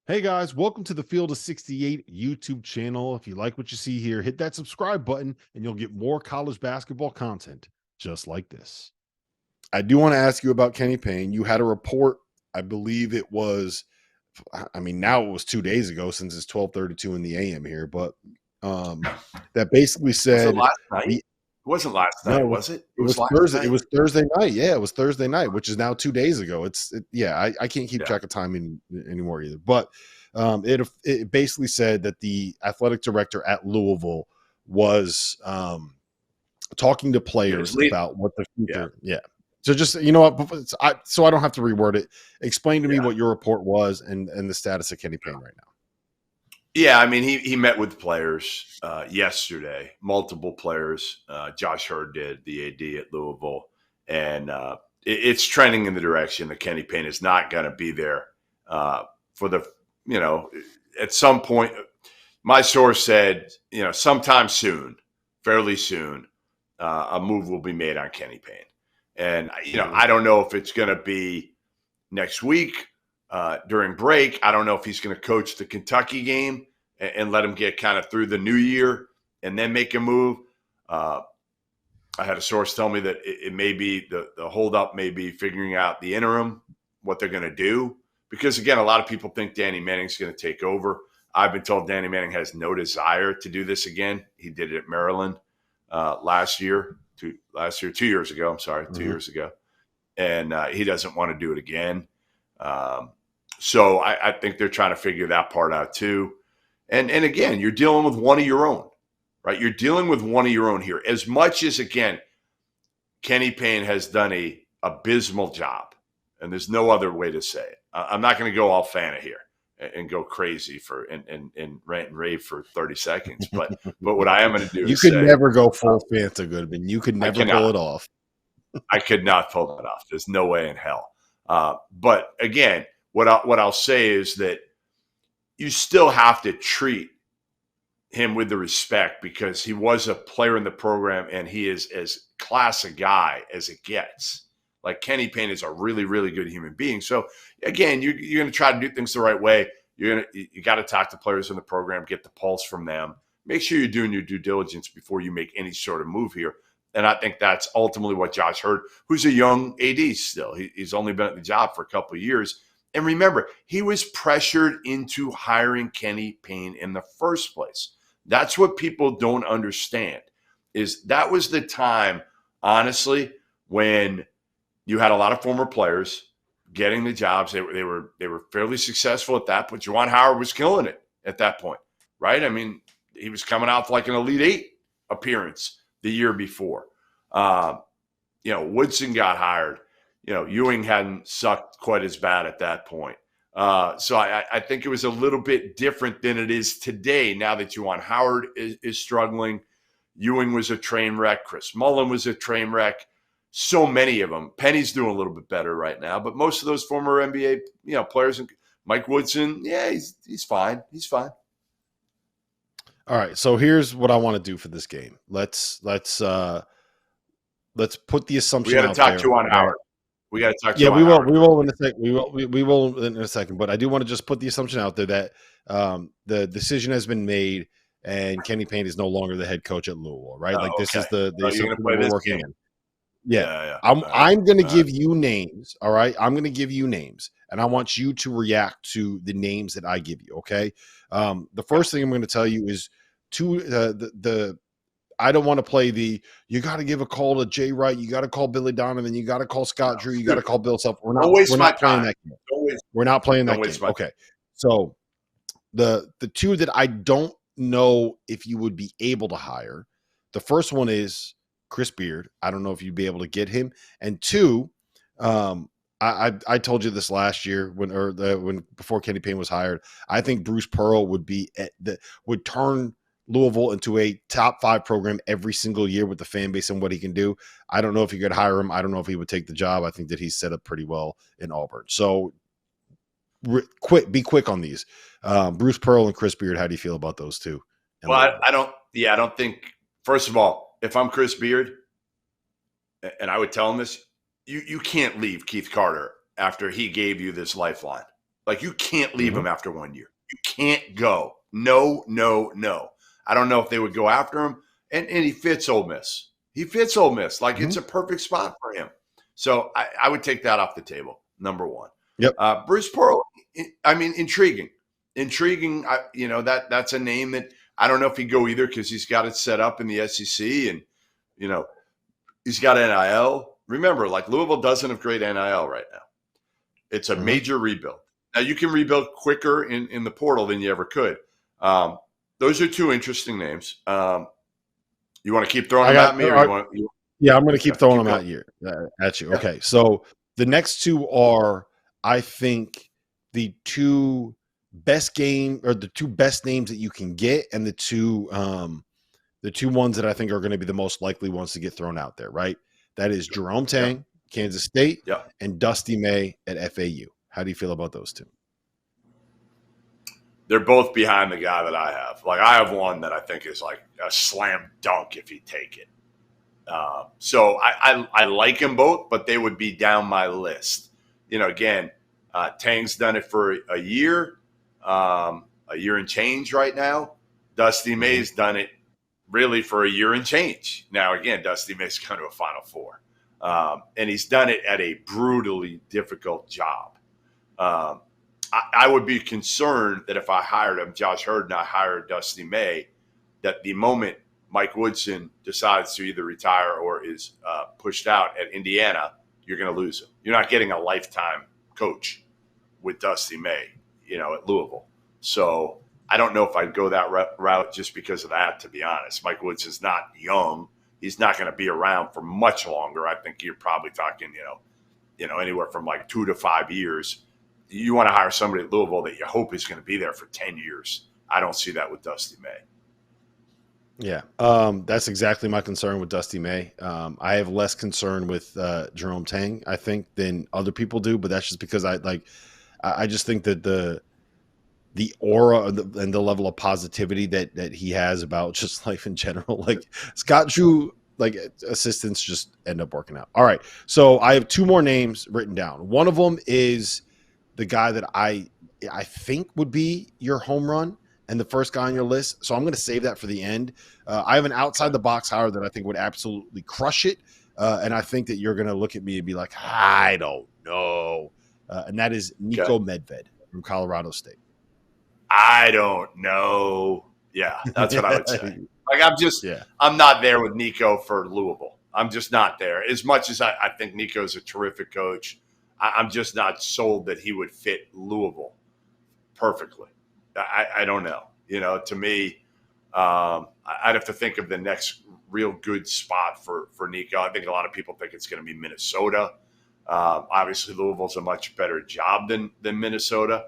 Hey guys, welcome to the Field of 68 YouTube channel. If you like what you see here, hit that subscribe button and you'll get more college basketball content just like this. I do want to ask you about Kenny Payne. You had a report, I believe it was, now it was 2 days ago since it's 12:32 in the AM here, but that basically Was it said last night? the It wasn't last no, night, was it? It it was was last Thursday. It night? was Thursday night. Yeah, it was Thursday night, which is now 2 days ago. I can't keep Yeah. track of time anymore either. But it basically said that the athletic director at Louisville was talking to Yeah, his players lead. about what the Yeah, future. Yeah. So just so I don't have to reword it. Explain to me yeah. what your report was and the status of Kenny Payne right now. Yeah, I mean, he met with players yesterday, multiple players. Josh Hurd did, the AD at Louisville. And it's trending in the direction that Kenny Payne is not going to be there for at some point. My source said, sometime soon, fairly soon, a move will be made on Kenny Payne. And, I don't know if it's going to be next week during break. I don't know if he's going to coach the Kentucky game and let him get kind of through the new year and then make a move. I had a source tell me that it may be the holdup may be figuring out the interim, what they're going to do. Because, again, a lot of people think Danny Manning's going to take over. I've been told Danny Manning has no desire to do this again. He did it at Maryland 2 years ago. I'm sorry, 2 years ago. And he doesn't want to do it again. So I think they're trying to figure that part out too. And again, you're dealing with one of your own, right? You're dealing with one of your own here. As much as, again, Kenny Payne has done a abysmal job, and there's no other way to say it. I'm not going to go all Fanta here and go crazy and rant and rave for 30 seconds. But what I am going to do You is could say, never go full Fanta Goodman. You could never pull it off. I could not pull that off. There's no way in hell. But again, what I'll say is that you still have to treat him with the respect because he was a player in the program and he is as class a guy as it gets. Like Kenny Payne is a really, really good human being. So again, you're going to try to do things the right way. You got to talk to players in the program, get the pulse from them. Make sure you're doing your due diligence before you make any sort of move here. And I think that's ultimately what Josh Hurd, who's a young AD still. He's only been at the job for a couple of years. And remember, he was pressured into hiring Kenny Payne in the first place. That's what people don't understand, is that was the time, honestly, when you had a lot of former players getting the jobs. They were fairly successful at that point. Juwan Howard was killing it at that point, right? I mean, he was coming off like an Elite Eight appearance the year before. Woodson got hired. Ewing hadn't sucked quite as bad at that point. So I think it was a little bit different than it is today. Now that Juwan Howard is struggling, Ewing was a train wreck. Chris Mullen was a train wreck. So many of them. Penny's doing a little bit better right now, but most of those former NBA players, Mike Woodson, yeah, he's fine. He's fine. All right, so here's what I want to do for this game. Let's put the assumption. We got to talk to Juwan Howard. We got to talk. Yeah, we will. We will in a second. We will in a second. But I do want to just put the assumption out there that the decision has been made, and Kenny Payne is no longer the head coach at Louisville. Right? This is the assumption we're working in. Yeah. I'm going to give you names. All right. I'm going to give you names, and I want you to react to the names that I give you. Okay. The first thing I'm going to tell you is I don't want to play you got to give a call to Jay Wright. You got to call Billy Donovan. You got to call Scott Drew. You got to call Bill Self. We're not playing that game. We're not playing that game. Okay. So the two that I don't know if you would be able to hire, the first one is Chris Beard. I don't know if you'd be able to get him. And two, I told you this last year when before Kenny Payne was hired. I think Bruce Pearl would turn Louisville into a top 5 program every single year with the fan base and what he can do. I don't know if you could hire him. I don't know if he would take the job. I think that he's set up pretty well in Auburn. So be quick on these. Bruce Pearl and Chris Beard. How do you feel about those two? Well, I don't think, first of all, if I'm Chris Beard, and I would tell him this, you can't leave Keith Carter after he gave you this lifeline. Like, you can't leave him after 1 year. You can't go. No, no, no. I don't know if they would go after him. And he fits Ole Miss. He fits Ole Miss. Like, it's a perfect spot for him. So I would take that off the table, number one. Yep. Bruce Pearl, I mean, intriguing. Intriguing, that's a name that I don't know if he'd go either because he's got it set up in the SEC and, he's got NIL. Remember, like, Louisville doesn't have great NIL right now. It's a major rebuild. Now, you can rebuild quicker in the portal than you ever could. Those are two interesting names. You want to keep throwing them at me? Yeah, I'm going to keep throwing them at you. Yeah. Okay, so the next two are, I think, the two best names that you can get, and the two ones that I think are going to be the most likely ones to get thrown out there, right? That is Jerome Tang, Kansas State, and Dusty May at FAU. How do you feel about those two? They're both behind the guy that I have. Like, I have one that I think is like a slam dunk if you take it. So I like them both, but they would be down my list. Again, Tang's done it for a year and change right now. Dusty May's done it really for a year and change. Now, again, Dusty May's gone to a Final Four. And he's done it at a brutally difficult job. I would be concerned that if I hired him, Josh Hurd, and I hired Dusty May, that the moment Mike Woodson decides to either retire or is pushed out at Indiana, you're going to lose him. You're not getting a lifetime coach with Dusty May, at Louisville. So I don't know if I'd go that route just because of that, to be honest. Mike Woodson's not young. He's not going to be around for much longer. I think you're probably talking, anywhere from like 2 to 5 years. You want to hire somebody at Louisville that you hope is going to be there for 10 years. I don't see that with Dusty May. Yeah, that's exactly my concern with Dusty May. I have less concern with Jerome Tang, I think, than other people do, but that's just because I just think that the aura and the level of positivity that he has about just life in general, like Scott Drew, like assistants just end up working out. All right, so I have two more names written down. One of them is the guy that I think would be your home run and the first guy on your list. So I'm going to save that for the end. I have an outside the box hire that I think would absolutely crush it. And I think that you're going to look at me and be like, I don't know. And that is Nico Medved from Colorado State. I don't know. Yeah, that's what I would say. Like, I'm not there with Nico for Louisville. I'm just not there. As much as I think Nico's a terrific coach, I'm just not sold that he would fit Louisville perfectly. I don't know. To me, I'd have to think of the next real good spot for Nico. I think a lot of people think it's going to be Minnesota. Obviously, Louisville's a much better job than Minnesota.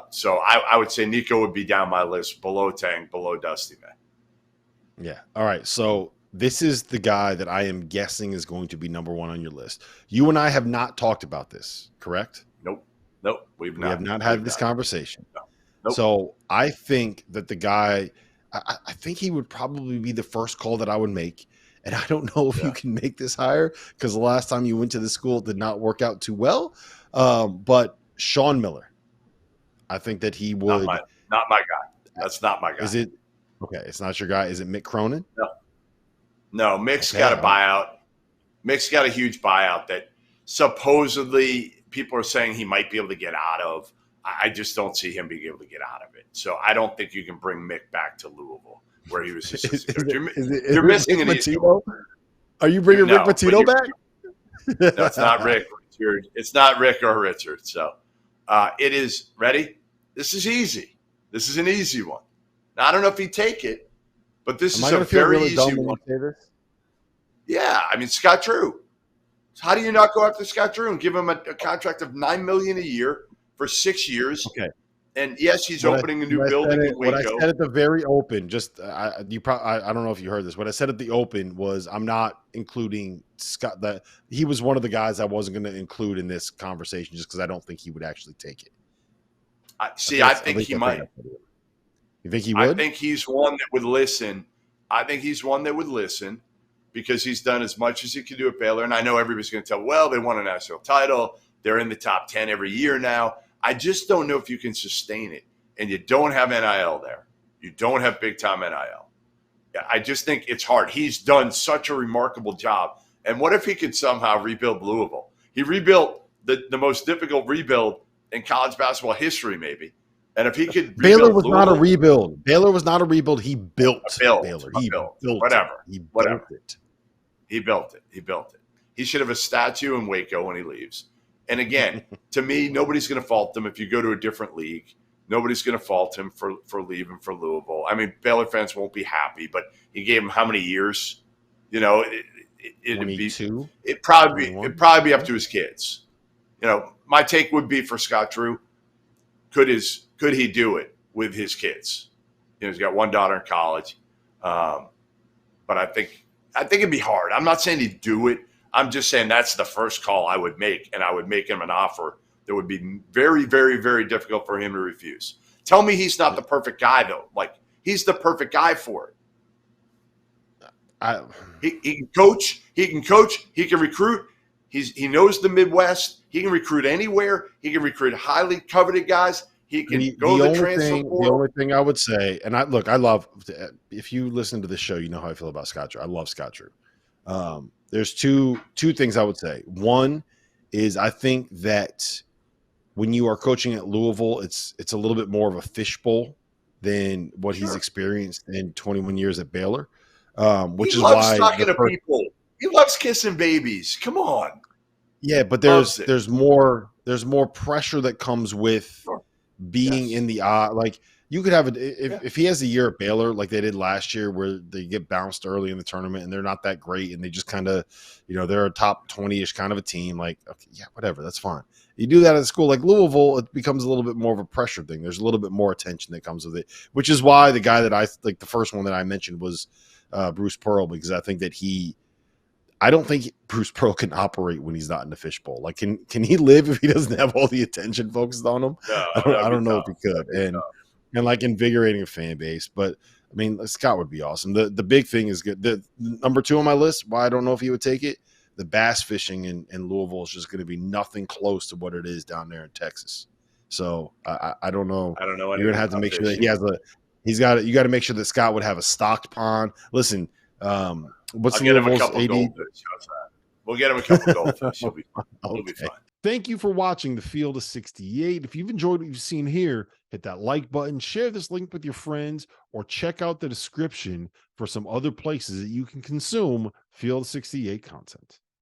So I would say Nico would be down my list, below Tang, below Dusty May. Yeah. All right. So this is the guy that I am guessing is going to be number one on your list. You and I have not talked about this, correct? Nope. We have not had this conversation. No. Nope. So I think that the guy, I think he would probably be the first call that I would make. And I don't know if you can make this hire because the last time you went to the school it did not work out too well. But Sean Miller, I think that he would. Not my guy. That's not my guy. Is it? Okay, it's not your guy. Is it Mick Cronin? No, Mick's got a buyout. Mick's got a huge buyout that supposedly people are saying he might be able to get out of. I just don't see him being able to get out of it. So I don't think you can bring Mick back to Louisville where he was assistant coach. You're missing an issue. Are you bringing Rick Pitino back? No, it's not Rick. It's not Rick or Richard. So it is ready. This is easy. This is an easy one. Now, I don't know if he'd take it, but this is a very easy one. Yeah, I mean, Scott Drew. How do you not go after Scott Drew and give him a contract of $9 million a year for 6 years? Okay. And yes, he's opening a new building in Waco. What I said at the very open, I don't know if you heard this. What I said at the open was I'm not including Scott. He was one of the guys I wasn't going to include in this conversation just because I don't think he would actually take it. I think he might. You think he would? I think he's one that would listen. Because he's done as much as he can do at Baylor. And I know everybody's going to tell, well, they won a national title. They're in the top 10 every year now. I just don't know if you can sustain it. And you don't have NIL there. You don't have big time NIL. I just think it's hard. He's done such a remarkable job. And what if he could somehow rebuild Louisville? He rebuilt the most difficult rebuild in college basketball history, maybe. And if he could, Baylor was not a rebuild. Baylor was not a rebuild. He built Baylor. He built whatever. He built it. He built it. He built it. He should have a statue in Waco when he leaves. And again, to me, nobody's going to fault him if you go to a different league. Nobody's going to fault him for leaving for Louisville. I mean, Baylor fans won't be happy, but he gave him how many years? You know, it'd probably be up to his kids. You know, my take would be for Scott Drew, could he do it with his kids? You know, he's got one daughter in college, but I think it'd be hard. I'm not saying he'd do it. I'm just saying that's the first call I would make, and I would make him an offer that would be very, very, very difficult for him to refuse. Tell me he's not the perfect guy, though. Like, he's the perfect guy for it. He can coach. He can coach. He can recruit. He knows the Midwest. He can recruit anywhere. He can recruit highly coveted guys. He can go to the transfer portal. The only thing I would say, and I love, if you listen to this show, you know how I feel about Scott Drew. I love Scott Drew. There's two things I would say. One is I think that when you are coaching at Louisville, it's a little bit more of a fishbowl than what he's experienced in 21 years at Baylor, which is why he loves talking to people. He loves kissing babies. Come on. Yeah, but there's more pressure that comes with being in the like you could have if he has a year at Baylor like they did last year where they get bounced early in the tournament and they're not that great and they just kind of, you know, they're a top 20-ish kind of a team, like, okay, yeah, whatever, that's fine. You do that at a school like Louisville, it becomes a little bit more of a pressure thing. There's a little bit more attention that comes with it, which is why the guy that I like, the first one that I mentioned was Bruce Pearl, because I think that I don't think Bruce Pearl can operate when he's not in the fishbowl. Like, can he live if he doesn't have all the attention focused on him? No, I don't know if he could. And like invigorating a fan base. But I mean, Scott would be awesome. The big thing is good. The number 2 on my list, why I don't know if he would take it, the bass fishing in Louisville is just going to be nothing close to what it is down there in Texas. So I don't know. I don't know. You're gonna have to make sure that you got to make sure that Scott would have a stocked pond. Listen, what's Louisville's AD? We'll get him a couple goldfish. He'll be fine. Thank you for watching the Field of 68. If you've enjoyed what you've seen here, hit that like button, share this link with your friends, or check out the description for some other places that you can consume Field of 68 content.